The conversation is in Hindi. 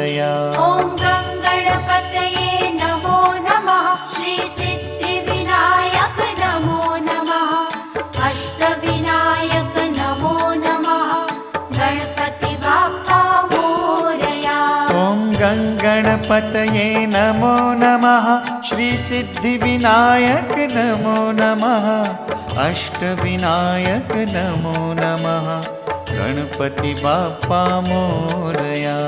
मोरया। ॐ गङ्गणपतये नमो नमः। श्री सिद्धिविनायक नमो नमः। अष्टविनायक नमो नमः। गणपति बाप्पा मोरया। ॐ गङ्गणपतये नमो नमः। श्री सिद्धिविनायक नमो नमः। अष्टविनायक नमो नमः। गणपति बाप्पा मोरया।